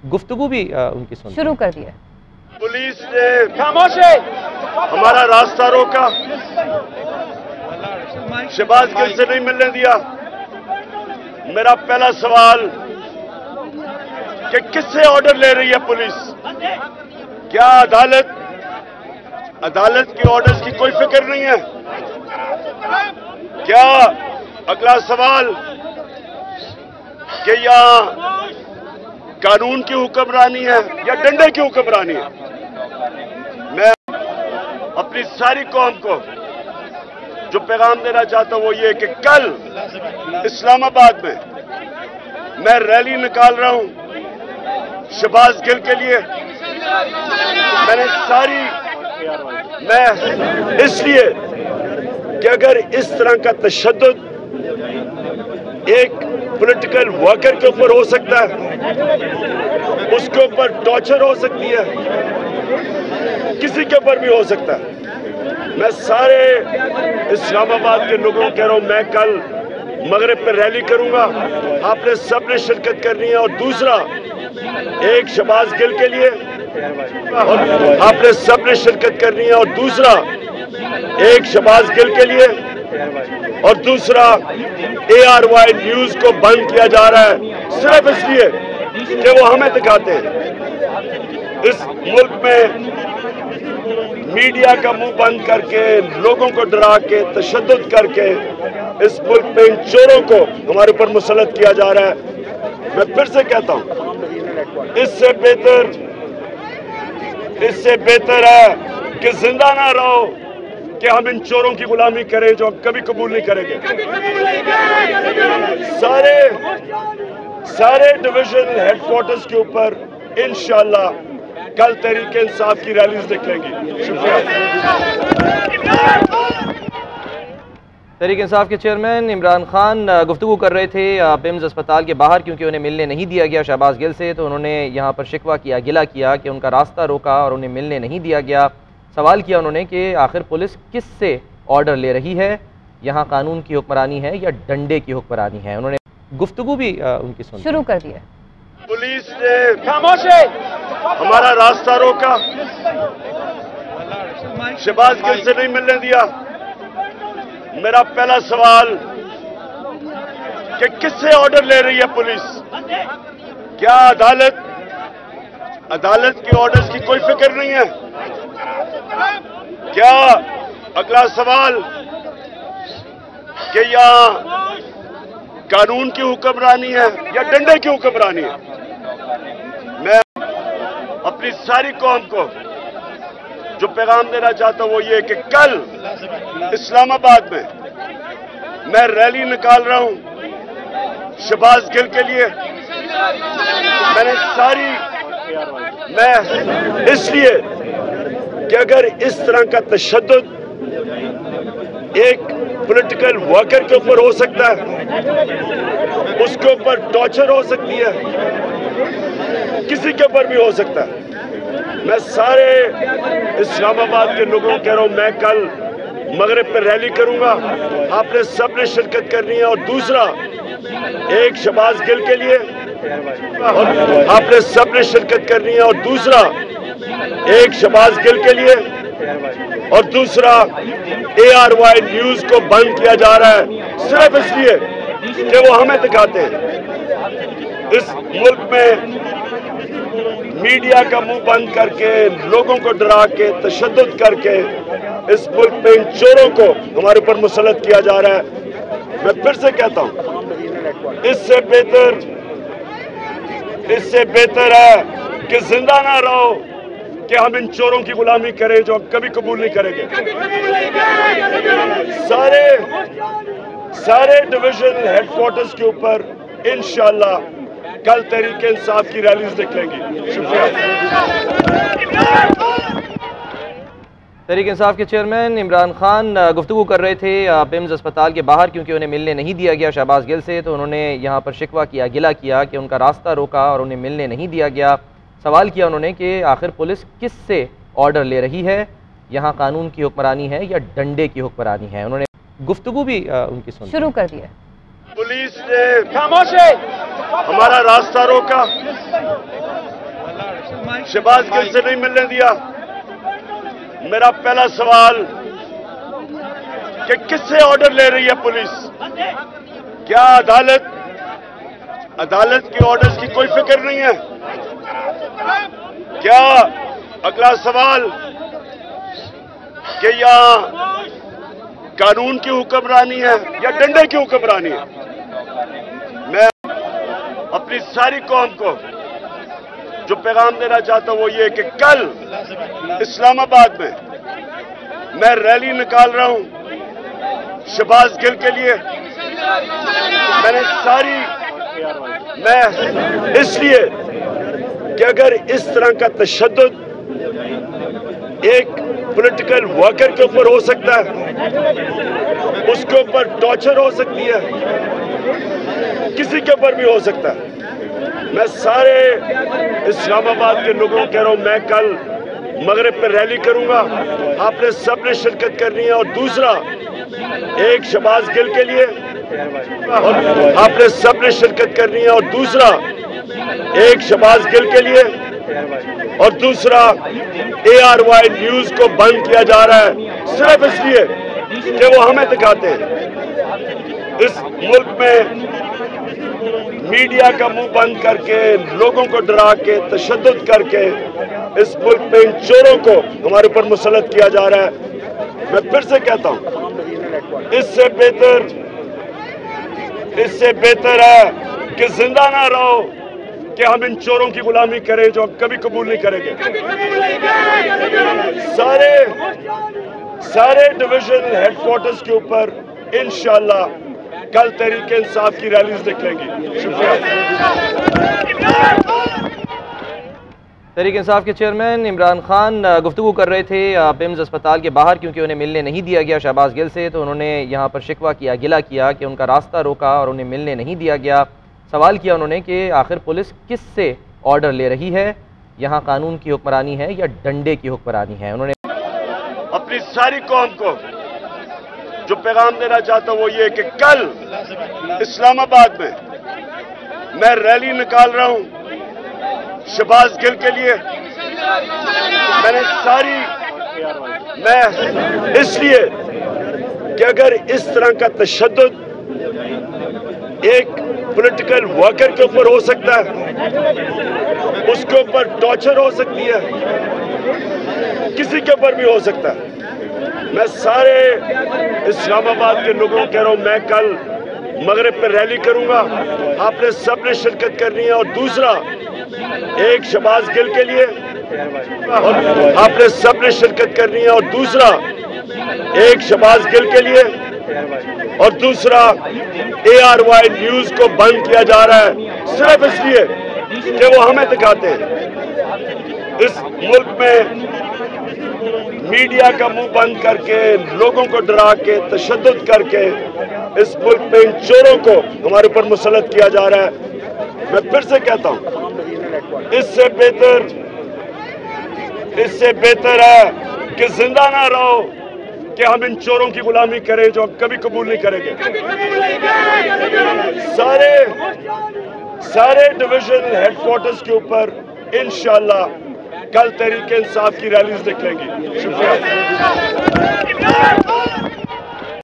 गुफ्तगू भी उनकी सुन शुरू कर दिया। पुलिस ने खामोश है हमारा रास्ता रोका, शहबाज गिल से नहीं मिलने दिया। मेरा पहला सवाल कि किससे ऑर्डर ले रही है पुलिस? क्या अदालत की ऑर्डर्स की कोई फिक्र नहीं है? क्या अगला सवाल कि यहां कानून की हुक्मरानी है या डंडे की हुक्मरानी है? मैं अपनी सारी कौम को जो पैगाम देना चाहता हूं वो ये कि कल इस्लामाबाद में मैं रैली निकाल रहा हूं शहबाज गिल के लिए। मैं इसलिए कि अगर इस तरह का तशद्दुद एक पॉलिटिकल वर्कर के ऊपर हो सकता है, उसके ऊपर टॉर्चर हो सकती है, किसी के ऊपर भी हो सकता है। मैं सारे इस्लामाबाद के लोगों को कह रहा हूं, मैं कल मगरिब पे रैली करूंगा, आपने सबने शिरकत करनी है। और दूसरा, एक शहबाज गिल के लिए आपने सबने शिरकत करनी है। और दूसरा, एक शहबाज गिल के लिए, और दूसरा ARY न्यूज को बंद किया जा रहा है सिर्फ इसलिए कि वो हमें दिखाते हैं। इस मुल्क में मीडिया का मुंह बंद करके, लोगों को डरा के, तशद्दुद करके इस मुल्क में इन चोरों को हमारे ऊपर मुसल्लत किया जा रहा है। मैं फिर से कहता हूं, इससे बेहतर है कि जिंदा ना रहो कि हम इन चोरों की गुलामी करें जो हम कभी कबूल नहीं करेंगे। सारे डिवीजनल हेडक्वार्टर्स के ऊपर इंशाअल्लाह कल तहरीक इंसाफ की रैलीज निकलेंगी। शुक्रिया। तहरीक इंसाफ के चेयरमैन इमरान खान गुफ्तगू कर रहे थे पिम्स अस्पताल के बाहर, क्योंकि उन्हें मिलने नहीं दिया गया शहबाज गिल से, तो उन्होंने यहाँ पर शिकवा किया, गिला किया कि उनका रास्ता रोका और उन्हें मिलने नहीं दिया गया। सवाल किया उन्होंने कि आखिर पुलिस किस से ऑर्डर ले रही है, यहाँ कानून की हुक्मरानी है या डंडे की हुक्मरानी है। उन्होंने गुफ्तगू भी उनकी सुन शुरू कर दिया। पुलिस ने खामोश है हमारा रास्ता रोका, शहबाज गिल से नहीं मिलने दिया। मेरा पहला सवाल कि किससे ऑर्डर ले रही है पुलिस? क्या अदालत की ऑर्डर्स की कोई फिक्र नहीं है? क्या अगला सवाल कि यहां कानून की हुक्मरानी है या डंडे की हुक्मरानी है? मैं अपनी सारी कौम को जो पैगाम देना चाहता हूं वो ये कि कल इस्लामाबाद में मैं रैली निकाल रहा हूं शहबाज गिल के लिए। मैं इसलिए कि अगर इस तरह का तशद्दुद एक पॉलिटिकल वर्कर के ऊपर हो सकता है, उसके ऊपर टॉर्चर हो सकती है, किसी के ऊपर भी हो सकता है। मैं सारे इस्लामाबाद के लोगों को कह रहा हूं, मैं कल मगरिब पे रैली करूंगा, आपने सबने शिरकत करनी है। और दूसरा, एक शहबाज गिल के लिए आपने सबने शिरकत करनी है। और दूसरा, एक शहबाज गिल के लिए, और दूसरा ARY न्यूज को बंद किया जा रहा है सिर्फ इसलिए कि वो हमें दिखाते हैं। इस मुल्क में मीडिया का मुंह बंद करके, लोगों को डरा के, तशद्दुद करके इस मुल्क में इन चोरों को हमारे ऊपर मुसल्लत किया जा रहा है। मैं फिर से कहता हूं, इससे बेहतर है कि जिंदा ना रहो कि हम इन चोरों की गुलामी करें जो हम कभी कबूल नहीं करेंगे। सारे डिवीजनल हेडक्वार्टर्स के ऊपर इंशाअल्लाह कल तहरीक इंसाफ की रैलीज निकलेंगी। शुक्रिया। तहरीक इंसाफ के चेयरमैन इमरान खान गुफ्तगू कर रहे थे पिम्स अस्पताल के बाहर, क्योंकि उन्हें मिलने नहीं दिया गया शहबाज गिल से, तो उन्होंने यहाँ पर शिकवा किया, गिला किया कि उनका रास्ता रोका और उन्हें मिलने नहीं दिया गया। सवाल किया उन्होंने कि आखिर पुलिस किस से ऑर्डर ले रही है, यहाँ कानून की हुक्मरानी है या डंडे की हुक्मरानी है। उन्होंने गुफ्तगू भी उनकी सुन शुरू कर दिया। पुलिस ने खामोश है हमारा रास्ता रोका, शहबाज गिल से नहीं मिलने दिया। मेरा पहला सवाल कि किससे ऑर्डर ले रही है पुलिस? क्या अदालत के ऑर्डर्स की कोई फिक्र नहीं है? क्या अगला सवाल कि यहाँ कानून की हुक्मरानी है या डंडे की हुक्मरानी है? मैं अपनी सारी कौम को जो पैगाम देना चाहता हूं वो ये कि कल इस्लामाबाद में मैं रैली निकाल रहा हूं शहबाज गिल के लिए। मैं इसलिए कि अगर इस तरह का तशद्दुद एक पॉलिटिकल वर्कर के ऊपर हो सकता है, उसके ऊपर टॉर्चर हो सकती है, किसी के ऊपर भी हो सकता है। मैं सारे इस्लामाबाद के लोगों को कह रहा हूं, मैं कल मगरिब पे रैली करूंगा, आपने सबने शिरकत करनी है। और दूसरा, एक शहबाज गिल के लिए आपने सबने शिरकत करनी है। और दूसरा, एक शहबाज गिल के लिए और दूसरा ARY न्यूज को बंद किया जा रहा है सिर्फ इसलिए कि वो हमें दिखाते हैं। इस मुल्क में मीडिया का मुंह बंद करके, लोगों को डरा के, तशद्दुद करके इस मुल्क में इन चोरों को हमारे ऊपर मुसल्लत किया जा रहा है। मैं फिर से कहता हूं, इससे बेहतर है कि जिंदा ना रहो कि हम इन चोरों की गुलामी करें जो हम कभी कबूल नहीं करेंगे। सारे डिवीजन हेडक्वार्टर्स के ऊपर इंशाअल्लाह कल तहरीक इंसाफ की रैलीज निकलेंगी। शुक्रिया। तहरीक इंसाफ के चेयरमैन इमरान खान गुफ्तगू कर रहे थे पिम्स अस्पताल के बाहर, क्योंकि उन्हें मिलने नहीं दिया गया शहबाज गिल से, तो उन्होंने यहाँ पर शिकवा किया, गिला किया कि उनका रास्ता रोका और उन्हें मिलने नहीं दिया गया। सवाल किया उन्होंने कि आखिर पुलिस किस से ऑर्डर ले रही है, यहाँ कानून की हुक्मरानी है या डंडे की हुक्मरानी है? उन्होंने अपनी सारी कौम को जो पैगाम देना चाहता हूं वो ये कि कल इस्लामाबाद में मैं रैली निकाल रहा हूं शहबाज गिल के लिए। मैं इसलिए कि अगर इस तरह का तशद्दुद एक पॉलिटिकल वर्कर के ऊपर हो सकता है, उसके ऊपर टॉर्चर हो सकती है, किसी के ऊपर भी हो सकता है। मैं सारे इस्लामाबाद के लोगों को कह रहा हूं, मैं कल मगरिब पे रैली करूंगा, आपने सबने शिरकत करनी है। और दूसरा, एक शहबाज गिल के लिए आपने सबने शिरकत करनी है। और दूसरा, एक शहबाज गिल के लिए और दूसरा ARY न्यूज को बंद किया जा रहा है सिर्फ इसलिए कि वो हमें दिखाते हैं। इस मुल्क में मीडिया का मुंह बंद करके, लोगों को डरा के, तशद्दुद करके इस मुल्क में इन चोरों को हमारे ऊपर मुसल्लत किया जा रहा है। मैं फिर से कहता हूं, इससे बेहतर है कि जिंदा ना रहो कि हम इन चोरों की गुलामी करें जो हम कभी कबूल नहीं करेंगे। सारे डिवीजन हेडक्वार्टर्स के ऊपर इंशाअल्लाह कल तहरीक इंसाफ की रैलीज निकलेंगी। शुक्रिया।